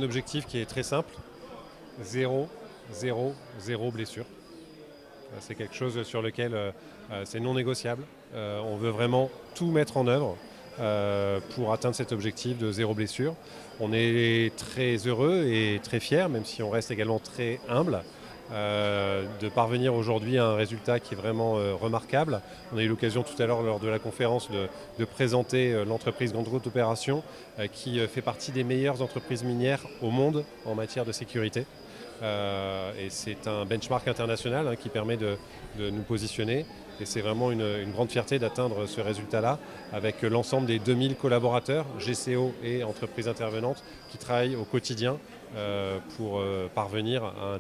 un objectif qui est très simple, zéro, zéro, zéro blessure. C'est quelque chose sur lequel c'est non négociable. On veut vraiment tout mettre en œuvre pour atteindre cet objectif de zéro blessure. On est très heureux et très fiers, même si on reste également très humble, de parvenir aujourd'hui à un résultat qui est vraiment remarquable. On a eu l'occasion tout à l'heure lors de la conférence de présenter l'entreprise Grande Côte Opération qui fait partie des meilleures entreprises minières au monde en matière de sécurité. Et c'est un benchmark international qui permet de nous positionner. Et c'est vraiment une grande fierté d'atteindre ce résultat-là avec l'ensemble des 2000 collaborateurs, GCO et entreprises intervenantes qui travaillent au quotidien pour parvenir à un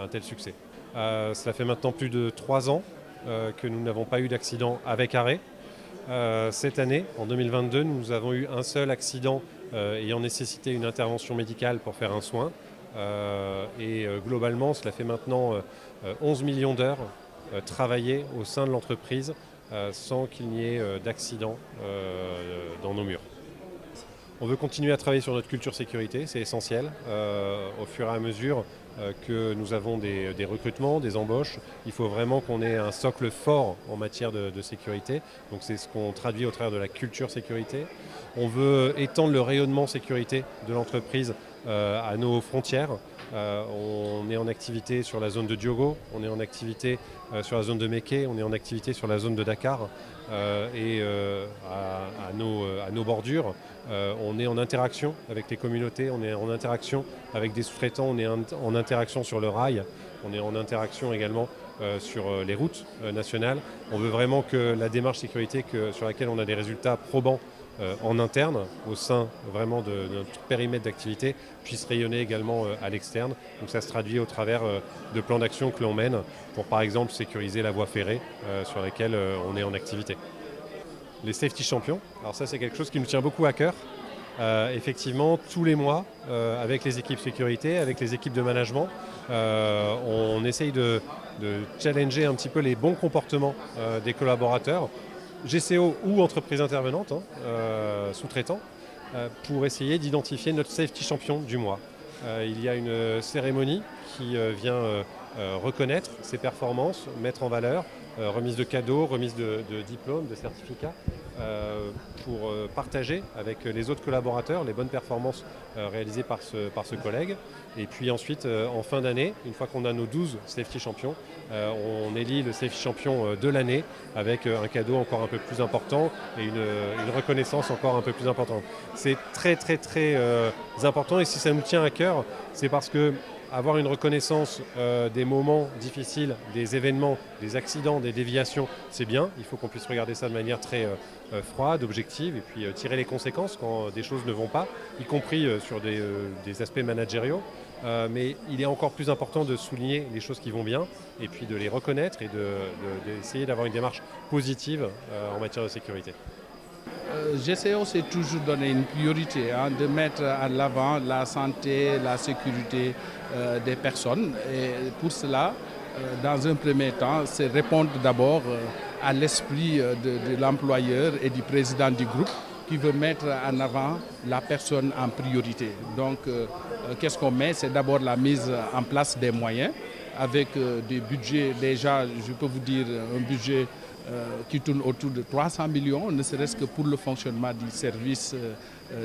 tel succès. Cela fait maintenant plus de 3 ans que nous n'avons pas eu d'accident avec arrêt. Cette année, en 2022, nous avons eu un seul accident ayant nécessité une intervention médicale pour faire un soin. Globalement, cela fait maintenant 11 millions d'heures travaillées au sein de l'entreprise sans qu'il n'y ait d'accident dans nos murs. On veut continuer à travailler sur notre culture sécurité, c'est essentiel. Au fur et à mesure que nous avons des recrutements, des embauches, il faut vraiment qu'on ait un socle fort en matière de sécurité. Donc c'est ce qu'on traduit au travers de la culture sécurité. On veut étendre le rayonnement sécurité de l'entreprise à nos frontières. On est en activité sur la zone de Diogo, on est en activité sur la zone de Mékhé, on est en activité sur la zone de Dakar à nos bordures. On est en interaction avec les communautés, on est en interaction avec des sous-traitants, on est en interaction sur le rail, on est en interaction également sur les routes nationales. On veut vraiment que la démarche sécurité sur laquelle on a des résultats probants en interne, au sein vraiment de notre périmètre d'activité, puisse rayonner également à l'externe. Donc ça se traduit au travers de plans d'action que l'on mène pour par exemple sécuriser la voie ferrée sur laquelle on est en activité. Les Safety Champions, alors ça c'est quelque chose qui nous tient beaucoup à cœur. Effectivement, tous les mois, avec les équipes sécurité, avec les équipes de management, on essaye de challenger un petit peu les bons comportements des collaborateurs, GCO ou entreprises intervenantes, sous-traitants, pour essayer d'identifier notre Safety Champion du mois. Il y a une cérémonie qui vient reconnaître ses performances, mettre en valeur, remise de cadeaux, remise de diplômes, de certificats, pour partager avec les autres collaborateurs les bonnes performances réalisées par ce collègue. Et puis ensuite, en fin d'année, une fois qu'on a nos 12 Safety Champions, on élit le Safety Champion de l'année avec un cadeau encore un peu plus important et une reconnaissance encore un peu plus importante. C'est très très très important, et si ça nous tient à cœur, c'est parce que avoir une reconnaissance des moments difficiles, des événements, des accidents, des déviations, c'est bien. Il faut qu'on puisse regarder ça de manière très froide, objective, et puis tirer les conséquences quand des choses ne vont pas, y compris sur des aspects managériaux. Mais il est encore plus important de souligner les choses qui vont bien, et puis de les reconnaître et d'essayer d'avoir une démarche positive en matière de sécurité. GCO s'est toujours donné une priorité de mettre à l'avant la santé, la sécurité des personnes. Et pour cela, dans un premier temps, c'est répondre d'abord à l'esprit de l'employeur et du président du groupe qui veut mettre en avant la personne en priorité. Donc, qu'est-ce qu'on met? C'est d'abord la mise en place des moyens avec des budgets, déjà, je peux vous dire, un budget qui tourne autour de 300 millions, ne serait-ce que pour le fonctionnement du service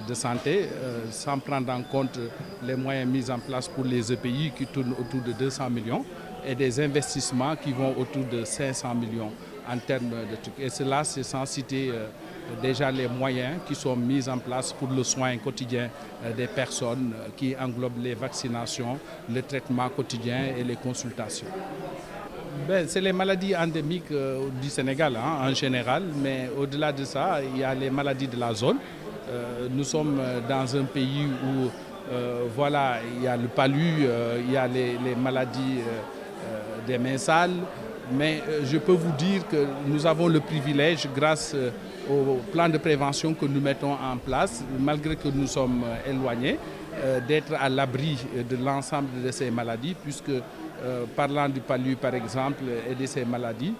de santé, sans prendre en compte les moyens mis en place pour les EPI qui tournent autour de 200 millions et des investissements qui vont autour de 500 millions en termes de trucs. Et cela, c'est sans citer déjà les moyens qui sont mis en place pour le soin quotidien des personnes qui englobent les vaccinations, le traitement quotidien et les consultations. C'est les maladies endémiques du Sénégal en général, mais au-delà de ça, il y a les maladies de la zone. Nous sommes dans un pays où il y a le palu, il y a les maladies des mains sales, mais je peux vous dire que nous avons le privilège, grâce au plan de prévention que nous mettons en place, malgré que nous sommes éloignés, d'être à l'abri de l'ensemble de ces maladies, puisque Parlant du palu par exemple et de ses maladies,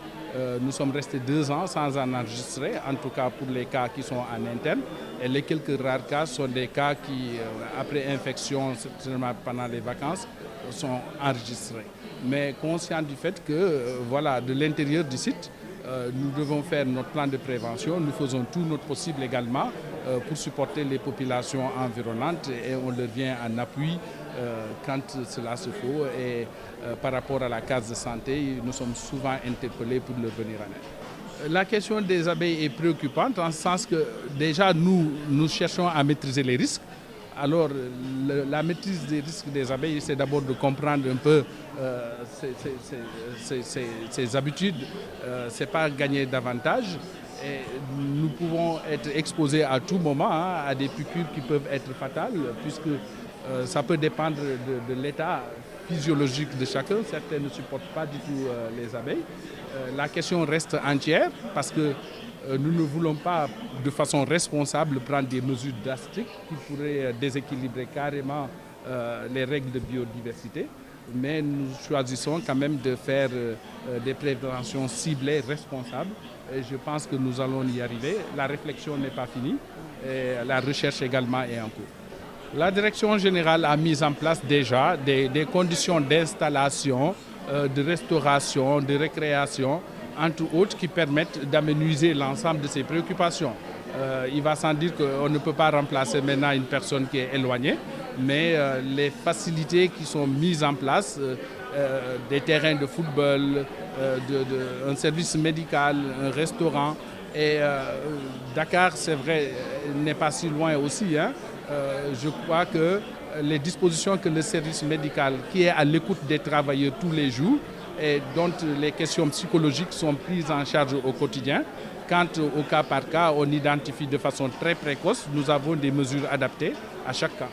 nous sommes restés 2 ans sans en enregistrer, en tout cas pour les cas qui sont en interne. Et les quelques rares cas sont des cas qui, après infection, certainement pendant les vacances, sont enregistrés. Mais conscient du fait que, voilà, de l'intérieur du site, nous devons faire notre plan de prévention. Nous faisons tout notre possible également pour supporter les populations environnantes et on leur vient en appui quand cela se faut. Et par rapport à la case de santé, nous sommes souvent interpellés pour leur venir en aide. La question des abeilles est préoccupante en ce sens que déjà nous cherchons à maîtriser les risques. Alors la maîtrise des risques des abeilles, c'est d'abord de comprendre un peu ses habitudes. Ce n'est pas gagner davantage. Et nous pouvons être exposés à tout moment à des piqûres qui peuvent être fatales, puisque ça peut dépendre de l'état physiologique de chacun. Certains ne supportent pas du tout les abeilles. La question reste entière parce que nous ne voulons pas de façon responsable prendre des mesures drastiques qui pourraient déséquilibrer carrément les règles de biodiversité. Mais nous choisissons quand même de faire des préventions ciblées, responsables. Et je pense que nous allons y arriver. La réflexion n'est pas finie et la recherche également est en cours. La direction générale a mis en place déjà des conditions d'installation, de restauration, de récréation, entre autres, qui permettent d'amenuiser l'ensemble de ces préoccupations. Il va sans dire qu'on ne peut pas remplacer maintenant une personne qui est éloignée, mais les facilités qui sont mises en place, des terrains de football, un service médical, un restaurant, et Dakar, c'est vrai, n'est pas si loin aussi. Je crois que les dispositions que le service médical, qui est à l'écoute des travailleurs tous les jours, et dont les questions psychologiques sont prises en charge au quotidien. Quant au cas par cas, on identifie de façon très précoce, nous avons des mesures adaptées à chaque cas.